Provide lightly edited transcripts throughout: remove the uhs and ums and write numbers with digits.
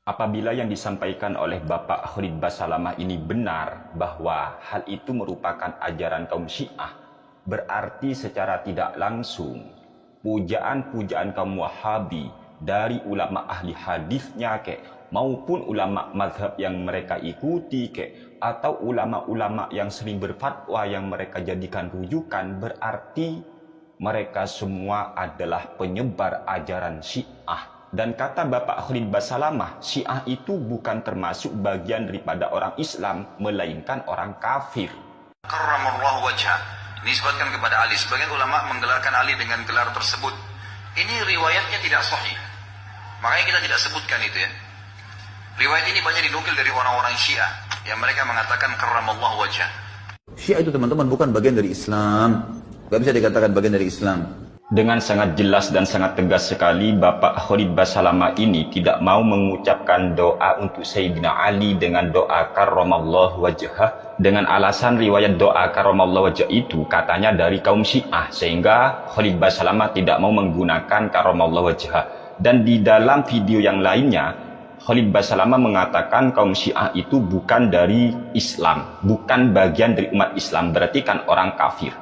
Apabila yang disampaikan oleh Bapak Khalid Basalamah ini benar bahwa hal itu merupakan ajaran kaum Syiah, berarti secara tidak langsung pujaan-pujaan kaum Wahabi dari ulama ahli hadisnya maupun ulama mazhab yang mereka ikuti atau ulama-ulama yang sering berfatwa yang mereka jadikan rujukan, berarti mereka semua adalah penyebar ajaran Syiah. Dan kata Bapak Khalid Basalamah, Syiah itu bukan termasuk bagian daripada orang Islam, melainkan orang kafir. Karramallahu wajhah. Nisbatkan kepada Ali. Sebagian ulama menggelarkan Ali dengan gelar tersebut. Ini riwayatnya tidak sahih. Makanya kita tidak sebutkan itu ya. Riwayat ini banyak dinukil dari orang-orang Syiah yang mereka mengatakan karramallahu wajhah. Syiah itu teman-teman bukan bagian dari Islam. Gak bisa dikatakan bagian dari Islam. Dengan sangat jelas dan sangat tegas sekali, Bapak Khalid Basalamah ini tidak mau mengucapkan doa untuk Sayyidina Ali dengan doa karramallahu wajhah, dengan alasan riwayat doa karramallahu wajhah itu katanya dari kaum Syiah, sehingga Khalid Basalamah tidak mau menggunakan karramallahu wajhah. Dan di dalam video yang lainnya, Khalid Basalamah mengatakan kaum Syiah itu bukan dari Islam, bukan bagian dari umat Islam, berarti kan orang kafir.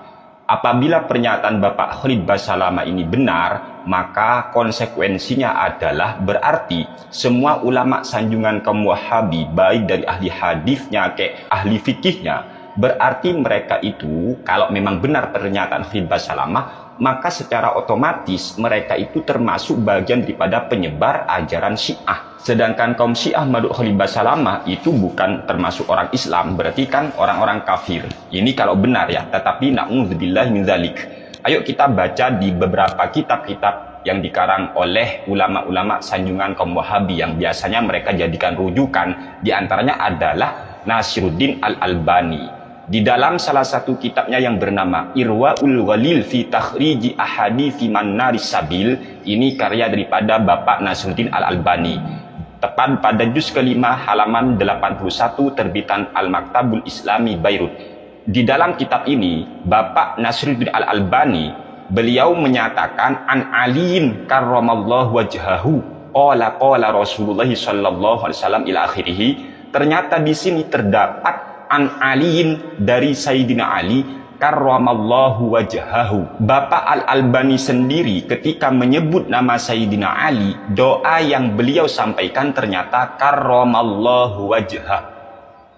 Apabila pernyataan Bapak Khalid Basalamah ini benar, maka konsekuensinya adalah berarti semua ulama sanjungan kaum Wahabi, baik dari ahli hadisnya ahli fikihnya, berarti mereka itu kalau memang benar pernyataan Khalid Basalamah, maka secara otomatis mereka itu termasuk bagian daripada penyebar ajaran Syiah. Sedangkan kaum Syiah menurut Khalid Basalamah itu bukan termasuk orang Islam, berarti kan orang-orang kafir. Ini kalau benar ya, tetapi na'udzubillah min dzalik. Ayo kita baca di beberapa kitab-kitab yang dikarang oleh ulama-ulama sanjungan kaum Wahabi yang biasanya mereka jadikan rujukan, diantaranya adalah Nasiruddin Al-Albani. Di dalam salah satu kitabnya yang bernama Irwaul Ghalil fi Takhriji Ahadithi Mannaris Sabil, ini karya daripada Bapak Nasiruddin Al-Albani, tepat pada juz kelima halaman 81 terbitan Al-Maktabul Islami Beirut. Di dalam kitab ini Bapak Nasiruddin Al-Albani beliau menyatakan an aliin karramallahu wajhahu qala Rasulullah sallallahu alaihi wasallam ila akhirih. Ternyata di sini terdapat an aliin dari Sayyidina Ali karramallahu wajhahu. Bapak Al-Albani sendiri ketika menyebut nama Sayyidina Ali, doa yang beliau sampaikan ternyata karramallahu wajhah.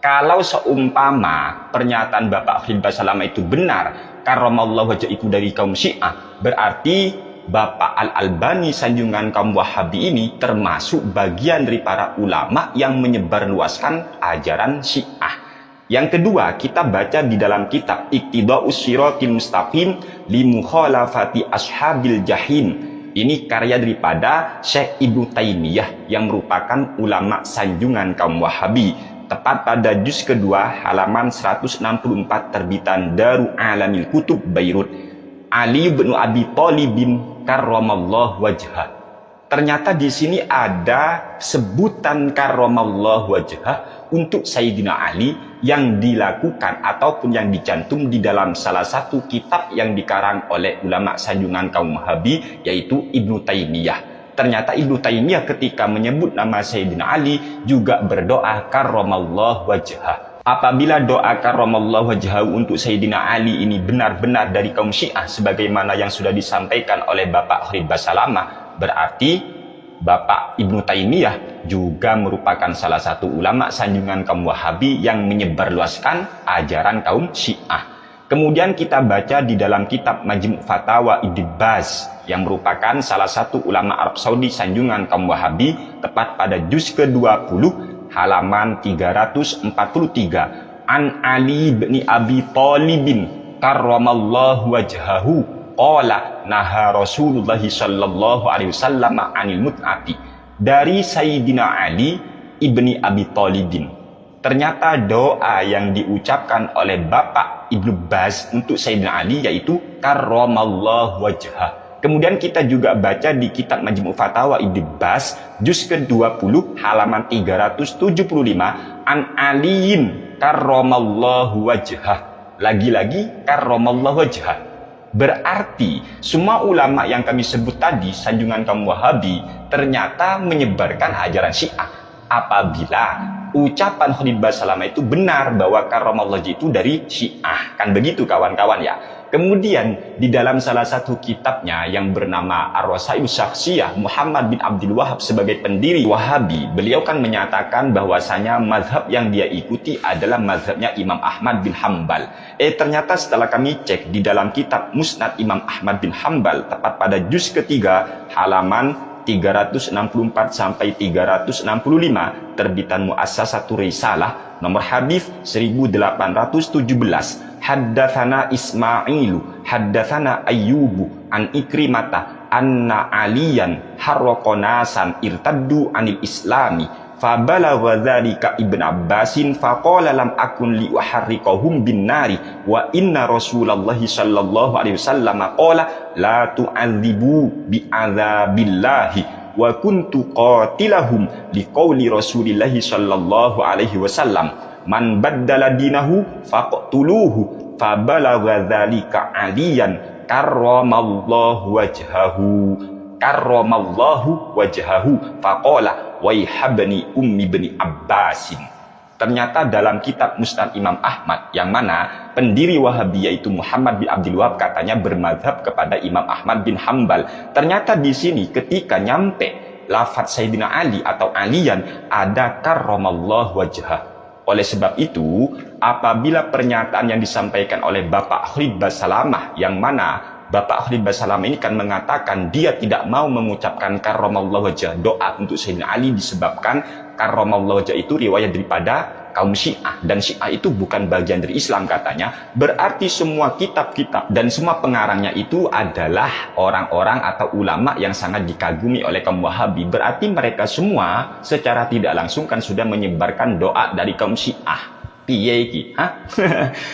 Kalau seumpama pernyataan Bapak Khalid Basalamah itu benar, karramallahu wajhah itu dari kaum Syiah, berarti Bapak Al-Albani sanjungan kaum Wahabi ini termasuk bagian dari para ulama yang menyebarluaskan ajaran Syiah. Yang kedua, kita baca di dalam kitab Iqtida'us Shiratil Mustaqim li Mukhalafati Ashabil Jahim. Ini karya daripada Syekh Ibnu Taimiyah yang merupakan ulama sanjungan kaum Wahabi, tepat pada juz kedua halaman 164 terbitan Darul Alamil Kutub Beirut. Ali bin Abi Thalib karramallahu wajhah. Ternyata di sini ada sebutan karramallahu wajhah untuk Sayyidina Ali yang dilakukan ataupun yang dicantum di dalam salah satu kitab yang dikarang oleh ulama sanjungan kaum Wahabi, yaitu Ibnu Taimiyah. Ternyata Ibnu Taimiyah ketika menyebut nama Sayyidina Ali juga berdoa karramallahu wajhah. Apabila doa karramallahu wajhah untuk Sayyidina Ali ini benar-benar dari kaum Syiah sebagaimana yang sudah disampaikan oleh Bapak Khalid Basalamah, berarti Bapak Ibnu Taimiyah juga merupakan salah satu ulama sanjungan kaum Wahabi yang menyebarluaskan ajaran kaum Syiah. Kemudian kita baca di dalam kitab Majmu' Fatawa Ibnu Baz yang merupakan salah satu ulama Arab Saudi sanjungan kaum Wahabi, tepat pada juz ke-20 halaman 343, an Ali bin Abi Thalib karramallahu wajhahu qala naha Rasulullah sallallahu alaihi wasallam anil mut'ati, dari Sayyidina Ali ibni Abi Thalibin. Ternyata doa yang diucapkan oleh Bapak Ibnu Baz untuk Sayyidina Ali yaitu karramallahu wajhah. Kemudian kita juga baca di kitab Majmu' Fatawa Ibnu Baz juz ke-20 halaman 375, an aliin karramallahu wajhah. Lagi-lagi karramallahu wajhah. Berarti semua ulama yang kami sebut tadi sanjungan kaum Wahabi ternyata menyebarkan ajaran Syiah. apabila ucapan Khalid Basalamah itu benar bahwa karramallahu wajhahu itu dari Syiah. Kan begitu kawan-kawan ya. Kemudian di dalam salah satu kitabnya yang bernama Ar-Rasail Syakhsiyah, Muhammad bin Abdul Wahab sebagai pendiri Wahabi, beliau kan menyatakan bahwasanya mazhab yang dia ikuti adalah mazhabnya Imam Ahmad bin Hambal. Ternyata setelah kami cek di dalam kitab Musnad Imam Ahmad bin Hambal, tepat pada juz ketiga halaman 364 sampai 365, terbitan Muassasatur Risalah, nomor hadis 1817. Haddatsana Ismailu, haddatsana Ayyubu an Ikrimata anna Aliyan harraqa nasan irtaddu anil islami fabalagha dzalika Ibn Abbasin faqala lam akun li uharriqahum bin nari wa inna Rasulullah sallallahu alaihi wasallam qala la tu'adzibu bi adzabillahi wa kuntu qatilahum liqauli Rasulillah sallallahu alaihi wasallam man baddala dinahu faqtuluhu fabalagha dzalika Aliyan karramallahu wajhahu faqala waihabni ummi bni Abbasin. Ternyata dalam kitab Musnad Imam Ahmad, yang mana pendiri Wahabi yaitu Muhammad bin Abdul Wahab katanya bermadhab kepada Imam Ahmad bin Hambal. Ternyata di sini ketika nyampe lafaz Sayyidina Ali atau Aliyan ada karramallahu wajhah. Oleh sebab itu, apabila pernyataan yang disampaikan oleh Bapak Khalid Basalamah, yang mana Bapak Khalid Basalamah ini kan mengatakan dia tidak mau mengucapkan karramallahu wajhah, doa untuk Sayyidina Ali, disebabkan karramallahu wajhah itu riwayat daripada kaum Syiah, dan Syiah itu bukan bagian dari Islam katanya. Berarti semua kitab-kitab dan semua pengarangnya itu adalah orang-orang atau ulama yang sangat dikagumi oleh kaum Wahabi. Berarti mereka semua secara tidak langsung kan sudah menyebarkan doa dari kaum Syiah. Piye iki?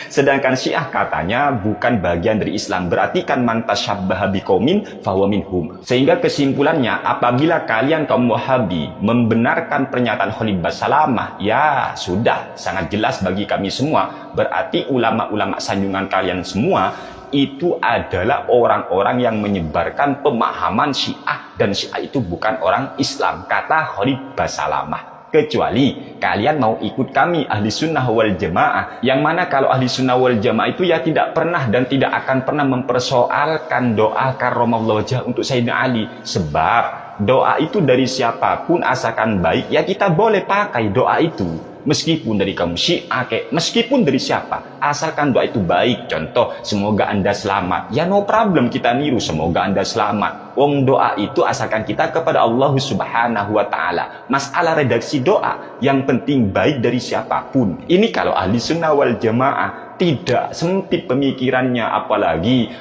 Sedangkan Syiah katanya bukan bagian dari Islam. Berarti kan man tasyabbaha biqaumin fahuwa minhum. Sehingga kesimpulannya, apabila kalian kaum Wahabi membenarkan pernyataan Khalid Basalamah, ya sudah sangat jelas bagi kami semua. Berarti ulama-ulama sanjungan kalian semua itu adalah orang-orang yang menyebarkan pemahaman Syiah, dan Syiah itu bukan orang Islam, kata Khalid Basalamah. Kecuali kalian mau ikut kami ahli sunnah wal jamaah, yang mana kalau ahli sunnah wal jamaah itu ya tidak pernah dan tidak akan pernah mempersoalkan doa karramallahu wajhah untuk Sayyidina Ali. Sebab doa itu dari siapapun asalkan baik, ya kita boleh pakai doa itu. Meskipun dari kaum Syiah, meskipun dari siapa, asalkan doa itu baik. Contoh, semoga Anda selamat, ya no problem kita niru, semoga Anda selamat. Wong doa itu asalkan kita kepada Allah subhanahu wa ta'ala. Masalah redaksi doa, yang penting baik dari siapapun. Ini kalau ahli sunnah wal jamaah tidak sempit pemikirannya, apalagi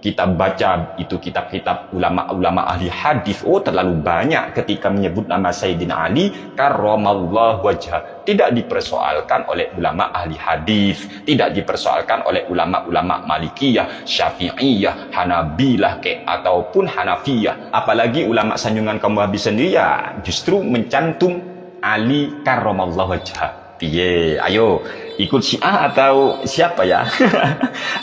kita baca itu kitab-kitab ulama-ulama ahli hadis, terlalu banyak ketika menyebut nama Sayyidina Ali karramallahu wajhah. Tidak dipersoalkan oleh ulama ahli hadis, tidak dipersoalkan oleh ulama-ulama Malikiyah, Syafi'iyah, Hanabilah ataupun Hanafiyah. Apalagi ulama sanjungan kaum Wahabi sendiri ya justru mencantum Ali karramallahu wajhah. Piye? Ayo, ikut Syiah atau siapa ya?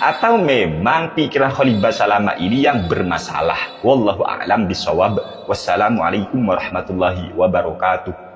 Atau memang pikiran Khalid Basalamah ini yang bermasalah? Wallahu a'lam bishawab. Wassalamualaikum warahmatullahi wabarakatuh.